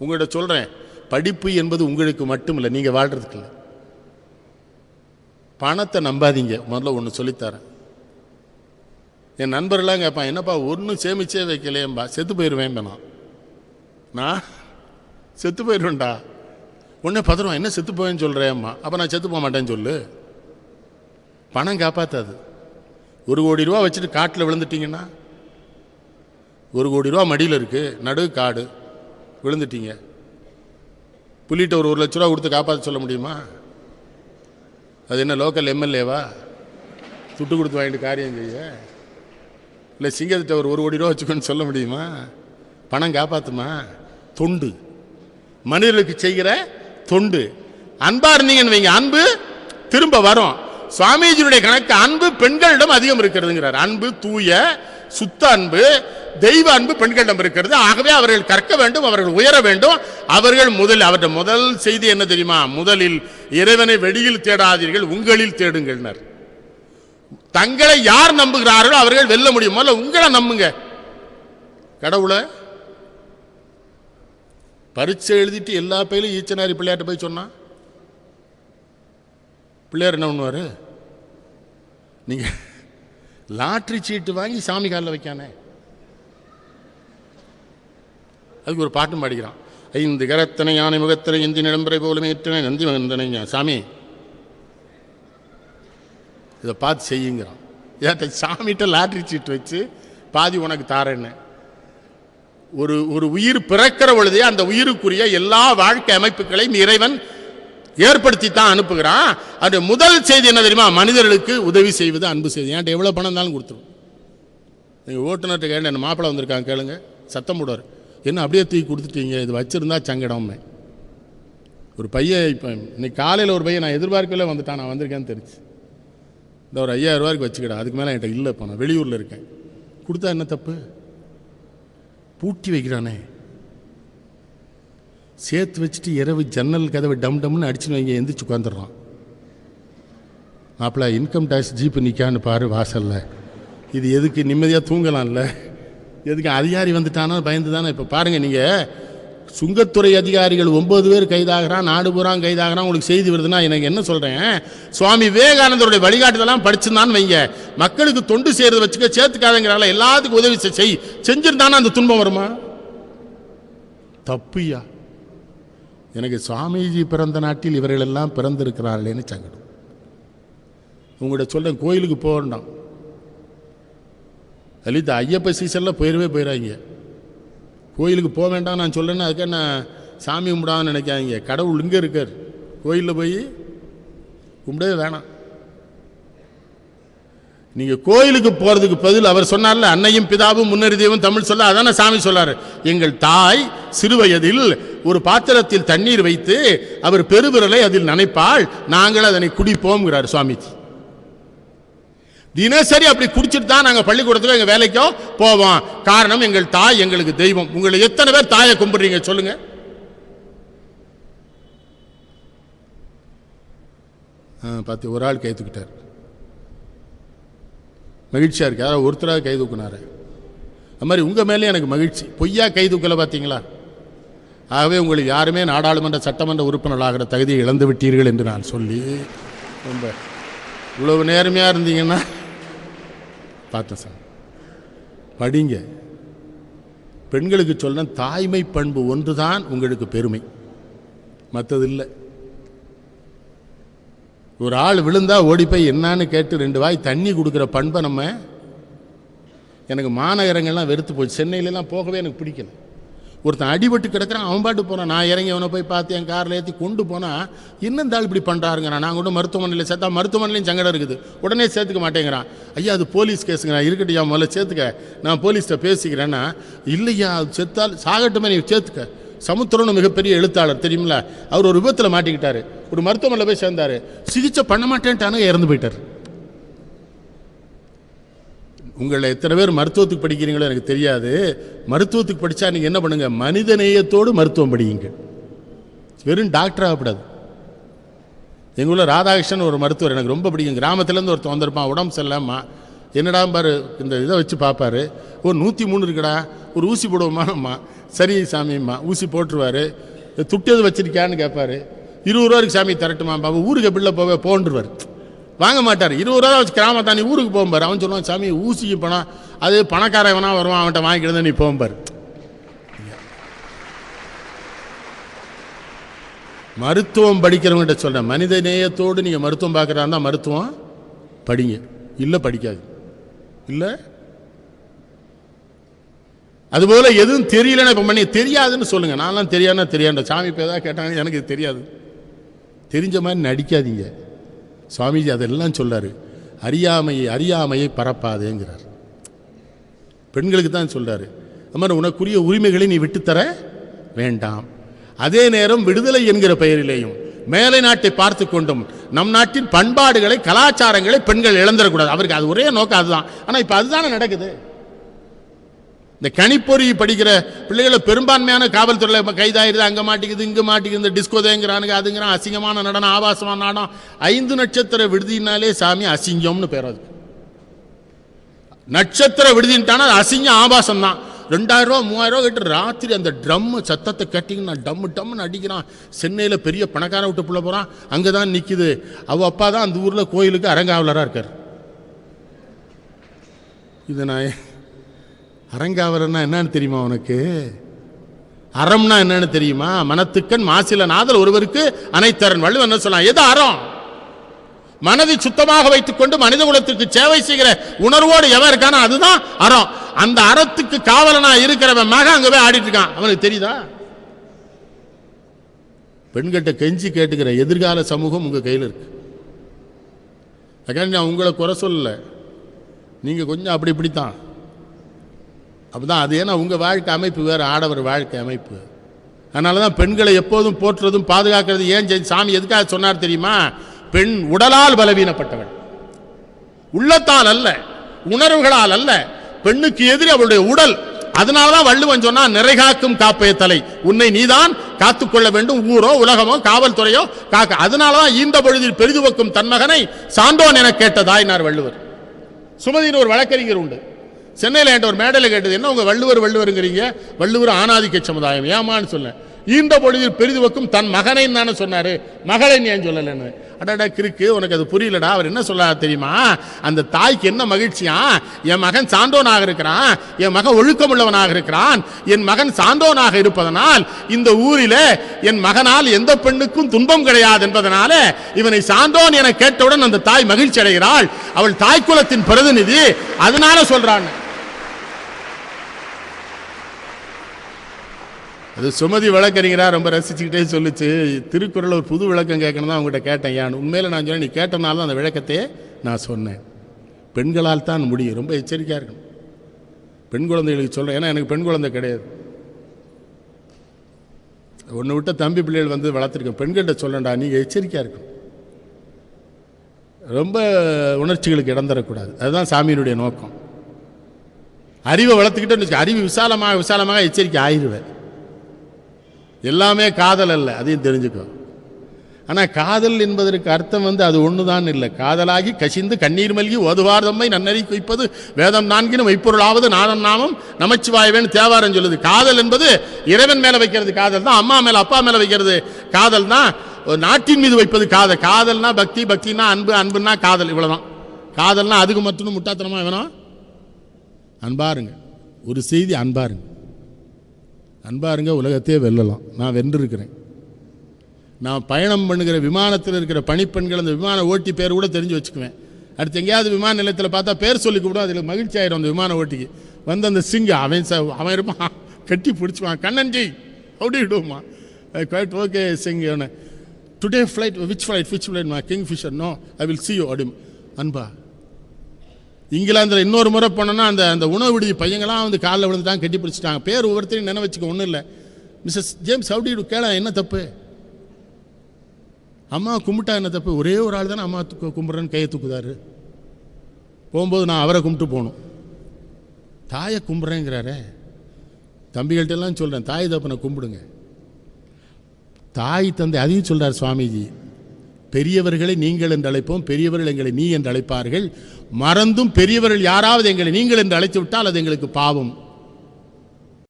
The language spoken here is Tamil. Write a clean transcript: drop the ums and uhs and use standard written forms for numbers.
உங்கள்கிட்ட சொல்கிறேன், படிப்பு என்பது உங்களுக்கு மட்டும் இல்லை, நீங்கள் வாழ்கிறதுக்கு இல்லை. பணத்தை நம்பாதீங்க. முதல்ல ஒன்று சொல்லித்தரேன். என் நண்பர்களாம் கேட்பான், என்னப்பா ஒன்றும் சேமிச்சே வைக்கலையேம்பா, செத்து போயிடுவேன். நான் செத்து போயிடுவேன்டா. உடனே பதறுவான், என்ன செத்து போவேன்னு சொல்கிறேம்மா. அப்போ நான் செத்து போக மாட்டேன்னு சொல்லு. பணம் காப்பாற்றாது. 1 கோடி ரூபா வச்சுட்டு காட்டில் விழுந்துட்டீங்கன்னா, 1 கோடி ரூபா மடியில் இருக்குது, நடு காடு, விழுந்துட்டீங்க. புள்ளிட்ட ஒரு 1 லட்ச ரூபா கொடுத்து காப்பாற்ற சொல்ல முடியுமா? அது என்ன லோக்கல் எம்எல்ஏவா துட்டு கொடுத்து வாங்கிட்டு காரியம் செய்ய? இல்லை சிங்கத்திட்ட ஒரு 1 கோடி ரூபா வச்சுக்கோன்னு சொல்ல முடியுமா? பணம் காப்பாற்றுமா? தொண்டு, மனிதர்களுக்கு செய்கிற தொண்டு. அன்பா இருந்தீங்கன்னு வைங்க, அன்பு திரும்ப வரும். சுவாமிஜியுடைய கணக்கு அன்பு பெண்களிடம் அதிகம் இருக்கிறதுங்கிறார். அன்பு தூய சுத்த அன்பு, தெய்வ அன்பு பெண்களிடம் இருக்கிறது. ஆகவே அவர்கள் கற்க வேண்டும், அவர்கள் உயர வேண்டும். அவர்கள் அவருடைய முதல் செய்தி என்ன தெரியுமா? முதலில் இறைவனை வெளியில் தேடாதீர்கள், உங்களில் தேடுங்கள். தங்களை யார் நம்புகிறார்களோ அவர்கள் வெல்ல முடியும். முதல்ல உங்களை நம்புங்க. கடவுளை பரீட்சை எழுதிட்டு எல்லா பையிலும் ஈச்சனாரி பிள்ளையாட்ட போய் சொன்னா பிள்ளையார் என்ன பண்ணுவார்? நீங்கள் லாட்ரி சீட்டு வாங்கி சாமி காலில் வைக்கானே. அதுக்கு ஒரு பாட்டும் பாடிக்கிறான். 5 கரத்தனை யானை முகத்தனை எந்தி நிலம்பரை போலுமே ஏற்றனை நந்தி மகந்தனை. சாமி இதை பார்த்து செய்யுங்கிறான். ஏட்ட சாமிகிட்ட லாட்ரி சீட்டு வச்சு பாதி உனக்கு தாரேன்னு. ஒரு உயிர் பிறக்கிற பொழுதே அந்த உயிருக்குரிய எல்லா வாழ்க்கை அமைப்புகளையும் இறைவன் ஏற்படுத்தி தான் அனுப்புகிறான். அது முதல் செய்தி என்ன தெரியுமா? மனிதர்களுக்கு உதவி செய்வது அன்பு செய்தி. என்கிட்ட எவ்வளோ பணம் இருந்தாலும் கொடுத்துரும். நீங்கள் ஓட்டுநர்கிட்ட கேட்டு என்ன மாப்பிள்ளை வந்திருக்காங்க கேளுங்க, சத்தம் போடுவார். என்ன அப்படியே தூக்கி கொடுத்துட்டீங்க, இது வச்சுருந்தா சங்கடம். ஒரு பையன் இப்போ இன்னைக்கு காலையில் ஒரு பையன் நான் எதிர்பார்க்கவே வந்துட்டான், நான் வந்திருக்கேன்னு தெரிஞ்சு. இந்த ஒரு 5000 ரூபாய்க்கு வச்சுக்கிட்டேன், அதுக்கு மேலே என்கிட்ட இல்லை. இப்போ நான் வெளியூரில் இருக்கேன். கொடுத்தா என்ன தப்பு? பூட்டி வைக்கிறானே. சேர்த்து வச்சுட்டு இரவு ஜன்னல் கதவை டம் டம்னு அடிச்சுன்னு வைங்க, எந்திரிச்சு உட்காந்துடுறான். மாப்பிள்ள இன்கம் டேக்ஸ் ஜீப்பு நிற்கான்னு பாரு வாசல்ல. இது எதுக்கு? நிம்மதியாக தூங்கலாம்ல. எதுக்கு? அதிகாரி வந்துட்டானா பயந்து தானே. இப்போ பாருங்கள், நீங்கள் சுங்கத்துறை அதிகாரிகள் 9 பேர் கைதாகிறான், நாடு பூரா கைதாகிறான், உங்களுக்கு செய்தி வருதுன்னா எனக்கு என்ன சொல்கிறேன்? சுவாமி விவேகானந்தருடைய வழிகாட்டுதெல்லாம் படிச்சுருந்தான்னு வைங்க, மக்களுக்கு தொண்டு செய்கிறத வச்சுக்க, சேர்த்துக்காதங்கிறால எல்லாத்துக்கும் உதவி செஞ்சிருந்தானா அந்த துன்பம் வருமா? தப்புயா. எனக்கு சுவாமிஜி பிறந்த நாட்டில் இவர்கள் எல்லாம் பிறந்திருக்கிறார்களேன்னு சங்கடம். உங்கள்கிட்ட சொல்கிறேன், கோயிலுக்கு போக வேண்டாம். லலித ஐயப்ப சீசனில் போயிடாங்க. கோயிலுக்கு போக வேண்டாம் நான் சொல்கிறேன்னு அதுக்கு நான் சாமி கும்பிடான்னு நினைக்காதீங்க. கடவுள் இங்கே இருக்கார். கோயிலில் போய் கும்பிடவே வேணாம். நீங்கள் கோயிலுக்கு போகிறதுக்கு பதில் அவர் சொன்னார்ல, அன்னையும் பிதாவும் முன்னறி தெய்வம் தமிழ் சொல்ல, அதான சாமி சொல்லார். எங்கள் தாய் சிறுவயதில் ஒரு பாத்திரத்தில் தண்ணீர் வைத்து அவர் பெருவிரலை அதில் நனைப்பாள், நாங்கள் அதனை குடிப்போம்ங்கிறார் சுவாமிஜி. தினசரி அப்படி குடிச்சிட்டு தான் நாங்கள் பள்ளிக்கூடத்துக்கு எங்கள் வேலைக்கோ போவோம். காரணம், எங்கள் தாய் எங்களுக்கு தெய்வம். உங்களை எத்தனை பேர் தாயை கும்பிடுறீங்க சொல்லுங்க? பார்த்து ஒரு ஆள் கை தூக்கிட்டார், மகிழ்ச்சியாக இருக்கு. யாராவது ஒருத்தராக கை தூக்குனாரு. அது மாதிரி உங்கள் மேலே எனக்கு மகிழ்ச்சி. பொய்யா கை தூக்கலை பார்த்தீங்களா? ஆகவே உங்களுக்கு யாருமே நாடாளுமன்ற சட்டமன்ற உறுப்பினர்களாகிற தகுதியை இழந்து விட்டீர்கள் என்று நான் சொல்லி, ரொம்ப இவ்வளவு நேர்மையாக இருந்தீங்கன்னா பார்த்தேன் சார். படிங்க. பெண்களுக்கு சொல்ல தாய்மை பண்பு ஒன்று தான் உங்களுக்கு பெருமை, மற்றது இல்லை. ஒரு ஆள் விழுந்தா ஓடி போய் என்னான்னு கேட்டு 2 வாய் தண்ணி கொடுக்குற பண்பை நம்ம, எனக்கு மாநகரங்கள்லாம் வெறுத்து போச்சு. சென்னையிலலாம் போகவே எனக்கு பிடிக்கல. ஒருத்தன் அடிபட்டு கிடக்கிறான், அவன் பாட்டு போனான். நான் இறங்கி அவனை போய் பார்த்து என் காரில் ஏற்றி கொண்டு போனால், என்ன இந்த ஆள் இப்படி பண்ணுறாருங்க. நான் கொண்டு மருத்துவமனையில் சேர்த்தா மருத்துவமனையிலையும் சங்கடம் இருக்குது, உடனே சேர்த்துக்க மாட்டேங்கிறான். ஐயா அது போலீஸ் கேஸுங்க, நான் இருக்கட்டியா முதல்ல சேர்த்துக்க, நான் போலீஸ்கிட்ட பேசிக்கிறேன்னா, இல்லையா செத்தால் சாகட்டுமே நீ சேர்த்துக்க. சமுத்திரம்னு மிகப்பெரிய எழுத்தாளர் தெரியுமில்ல, அவர் ஒரு விபத்தில் மாட்டிக்கிட்டார், ஒரு மருத்துவமனையில் போய் சேர்ந்தார், சிகிச்சை பண்ண மாட்டேன்ட்டானு இறந்து போயிட்டார். உங்களை எத்தனை பேர் மருத்துவத்துக்கு படிக்கிறீங்களோ எனக்கு தெரியாது. மருத்துவத்துக்கு படித்தா நீங்கள் என்ன பண்ணுங்க, மனித நேயத்தோடு மருத்துவம் படியுங்க, வெறும் டாக்டர் ஆகக்கூடாது. எங்கள் ஊரில் ராதாகிருஷ்ணன் ஒரு மருத்துவர் எனக்கு ரொம்ப பிடிக்கும். கிராமத்துலேருந்து ஒருத்தன் வந்திருப்பான், உடம்பு சரியில்லாமா, என்னடா பாரு இந்த இதை வச்சு பார்ப்பாரு, ஒரு 103 இருக்குடா, ஒரு ஊசி போடுவோமாம்மா. சரி சாமிம்மா. ஊசி போட்டுருவார். துட்டு எது வச்சிருக்கியான்னு கேட்பாரு. 20 ரூபாய்க்கு சாமி தரட்டுமா பாபு, ஊருக்கு எப்படில போன்றுவார். வாங்க மாட்டார். 20 ரூபா வச்சு கிராமத்தான் நீ ஊருக்கு போகும்பார். அவன் சொல்லுவான், சாமி ஊசிக்கு போனால் அது பணக்காரன் வேணா வருவான், அவன்கிட்ட வாங்கிக்கிட்டு நீ போகும்பார். மருத்துவம் படிக்கிறவங்கிட்ட சொல்கிறேன், மனித நேயத்தோடு நீங்கள் மருத்துவம் பார்க்குறாருந்தா மருத்துவம் படிங்க, இல்லை படிக்காது. இல்லை அதுபோல் எதுவும் தெரியலன்னா இப்போ பண்ணி தெரியாதுன்னு சொல்லுங்கள். நான்லாம் தெரியாதுன்னா தெரியாண்ட சாமி இப்போ ஏதாவது கேட்டாங்க எனக்கு தெரியாது, தெரிஞ்ச மாதிரி நடிக்காதீங்க. சுவாமிஜி அதெல்லாம் சொல்லார். அறியாமையை பரப்பாதேங்கிறார். பெண்களுக்கு தான் சொல்கிறார். அது மாதிரி உனக்குரிய உரிமைகளை நீ விட்டுத்தர வேண்டாம். அதே நேரம் விடுதலை என்கிற பெயரிலேயும் மேலை நாட்டை பார்த்து கொண்டும் நம் நாட்டின் பண்பாடுகளை கலாச்சாரங்களை பெண்கள் இழந்துடக்கூடாது. அவருக்கு அது ஒரே நோக்கம் அதுதான். ஆனால் இப்போ அதுதானே நடக்குது. இந்த கணிப்பொறி படிக்கிற பிள்ளைகளை பெரும்பான்மையான காவல்துறையில் கைதாயிருது. அங்கே மாட்டிக்குது, இங்கே மாட்டிக்குது, இந்த டிஸ்கோதேங்கிறானுங்க, அதுங்கிறான், அசிங்கமான நடனம், ஆபாசமான நடனம். 5 நட்சத்திர விடுதினாலே சாமி அசிங்கம்னு பேர். அது நட்சத்திர விடுதின்ட்டானா அது அசிங்கம், ஆபாசம் தான். 2000 ரூபா 3000 ரூபா கேட்டு ராத்திரி அந்த ட்ரம்மு சத்தத்தை கட்டிங்கன்னா டம்முன்னு அடிக்கிறான். சென்னையில் பெரிய பணக்கார விட்டு புள்ள போகிறான், அங்கே தான் நிற்கிது. அவள் அப்பா தான் அந்த ஊரில் கோயிலுக்கு அரங்காவலராக இருக்கார். இது நான் அரங்காவலர்னா என்னன்னு தெரியுமா உனக்கு? அறம்னா என்னன்னு தெரியுமா? மனத்துக்கண் மாசில நாதல் ஒருவருக்கு அனைத்தரன். வள்ளுவன் என்ன சொல்லலாம்? எது அறம்? மனதை சுத்தமாக வைத்துக் கொண்டு மனித குலத்திற்கு சேவை செய்கிற உணர்வோடு எவன் இருக்கானோ அதுதான் அறம். அந்த அறத்துக்கு காவலனா இருக்கிறவன் மகன் அங்கே போய் ஆடிட்டு இருக்கான். அவனுக்கு தெரியுதா? பெண்கிட்ட கெஞ்சி கேட்டுக்கிற எதிர்கால சமூகம் உங்க கையில் இருக்கு. நான் உங்களை குறை சொல்லல, நீங்க கொஞ்சம் அப்படி இப்படித்தான். அப்படிதான் அது. ஏன்னா உங்கள் வாழ்க்கை அமைப்பு வேறு, ஆடவர் வாழ்க்கை அமைப்பு. அதனால தான் பெண்களை எப்போதும் போற்றுறதும் பாதுகாக்கிறது. ஏன் சாமி எதுக்காக சொன்னார் தெரியுமா? பெண் உடலால் பலவீனப்பட்டவள், உள்ளத்தால் அல்ல, உணர்வுகளால் அல்ல. பெண்ணுக்கு எதிரி அவளுடைய உடல். அதனால தான் வள்ளுவன் சொன்னா, நிறைகாக்கும் காப்பைய தலை, உன்னை நீதான் காத்துக்கொள்ள வேண்டும், ஊரோ உலகமோ காவல்துறையோ காக்க. அதனால தான் ஈந்த பொழுதில் பெரிதுவக்கும் தன்மகனை சான்றோன் என கேட்டதாயினார் வள்ளுவர். சுமதியின் ஒரு வழக்கறிஞர் உண்டு. சென்னையில் என்கிட்ட ஒரு மேடையில் கேட்டது, என்ன உங்க வள்ளுவருங்கிறீங்க? வள்ளுவர் ஆணாதிக்க சமுதாயம். ஏமான்னு சொன்னேன். ஈந்த பொழுதில் பெரிதுவக்கும் தன் மகனை தானே சொன்னாரு, மகளை ஏன் சொல்லலன்னு. அடாடா கிறுக்கு, உனக்கு அது புரியலடா. அவர் என்ன சொல்ல தெரியுமா? அந்த தாய்க்கு என்ன மகிழ்ச்சியா, என் மகன் சான்றோனாக இருக்கிறான், என் மகன் ஒழுக்கமுள்ளவனாக இருக்கிறான், என் மகன் சான்றோனாக இருப்பதனால் இந்த ஊரில் என் மகனால் எந்த பெண்ணுக்கும் துன்பம் கிடையாது என்பதனால இவனை சான்றோன் என கேட்டவுடன் அந்த தாய் மகிழ்ச்சி அடைகிறாள். அவள் தாய்க்குலத்தின் பிரதிநிதி, அதனால சொல்றான். அது சுமதி வழக்கறிஞரா ரொம்ப ரசிச்சுக்கிட்டே சொல்லிச்சு. திருக்குறள் ஒரு புது விளக்கம் கேட்கணும் தான் அவங்ககிட்ட கேட்டேன். ஏன் உண்மையில நான் சொன்னேன், நீ கேட்டனால தான் அந்த விளக்கத்தையே நான் சொன்னேன். பெண்களால் தான் முடியும். ரொம்ப எச்சரிக்கையாக இருக்கணும். பெண் குழந்தைகளுக்கு சொல்கிறேன், ஏன்னா எனக்கு பெண் குழந்தை கிடையாது. ஒன்று விட்ட தம்பி பிள்ளைகள் வந்து வளர்த்துருக்கேன். பெண்கள்கிட்ட சொல்லண்டா, நீங்கள் எச்சரிக்கையாக இருக்கணும். ரொம்ப உணர்ச்சிகளுக்கு இடம் தரக்கூடாது. அதுதான் சாமியினுடைய நோக்கம். அறிவை வளர்த்துக்கிட்டே அறிவு விசாலமாக எச்சரிக்கை ஆயிடுவேன். எல்லாமே காதல் அல்ல, அதையும் தெரிஞ்சுக்கோ. ஆனால் காதல் என்பதற்கு அர்த்தம் வந்து அது ஒன்று தான் இல்லை. காதலாகி கசிந்து கண்ணீர் மல்கி ஓதுவார் தம்மை நன்னறி வைப்பது வேதம் நான்கினும் மெய்ப்பொருளாவது நாதன் நாமம் நமச்சிவாயவேன்னு தேவாரம் சொல்லுது. காதல் என்பது இறைவன் மேலே வைக்கிறது காதல் தான். அம்மா மேலே அப்பா மேலே வைக்கிறது காதல் தான். ஒரு நாட்டின் மீது வைப்பது காதல். காதல்னா பக்தி, பக்தினா அன்பு, அன்புன்னா காதல். இவ்வளோதான். காதல்னா அதுக்கு மட்டும் முட்டாத்தனமாக வேணும். அன்பாருங்க, ஒரு செய்தி, அன்பாருங்க. அன்பாருங்க, உலகத்தையே வெல்லலாம். நான் வென்றிருக்கிறேன். நான் பயணம் பண்ணுகிற விமானத்தில் இருக்கிற பணிப்பெண்கள் அந்த விமான ஓட்டி பேர் கூட தெரிஞ்சு வச்சுக்குவேன். அடுத்து எங்கேயாவது விமான நிலையத்தில் பார்த்தா பேர் சொல்லி கூப்பிடும். அதில் மகிழ்ச்சி ஆயிடும். அந்த விமான ஓட்டிக்கு வந்து அந்த சிங்க அவன் இருப்பான், கட்டி பிடிச்சிப்பான். கண்ணன்ஜி அப்படி விடுவோம்மா, quite okay Singh. Today flight, which ஃப்ளைட்மா? Kingfisher. No, I will see you. அப்படி அன்பா. இங்கிலாந்தில் இன்னொரு முறை போனோன்னா அந்த உணவு விடுதி பையங்களாம் வந்து காலில் விழுந்து தான் கட்டி பிடிச்சிட்டாங்க. பேர் ஒவ்வொருத்தரையும் நினைவு வச்சுக்க ஒன்றும் இல்லை. மிஸ்ஸஸ் ஜேம்ஸ் ஹவுடி கேள, என்ன தப்பு? அம்மா கும்பிட்டா என்ன தப்பு? ஒரே ஒரு ஆள் தானே அம்மா கும்பிட்றேன்னு கையை தூக்குதாரு. போகும்போது நான் அவரை கும்பிட்டு போகணும். தாயை கும்பிட்றேங்கிறாரே. தம்பிகள்கிட்டெல்லாம் சொல்கிறேன், தாய் தப்பனை கும்பிடுங்க. தாய் தந்தை அதையும் சொல்கிறார் சுவாமிஜி. பெரியவர்களை நீங்கள் என்று அழைப்போம், பெரியவர்கள் எங்களை நீ என்று அழைப்பார்கள். மறந்தும் பெரியவர்கள் யாராவது எங்களை நீங்கள் என்று அழைத்து விட்டால் அது எங்களுக்கு பாவம்.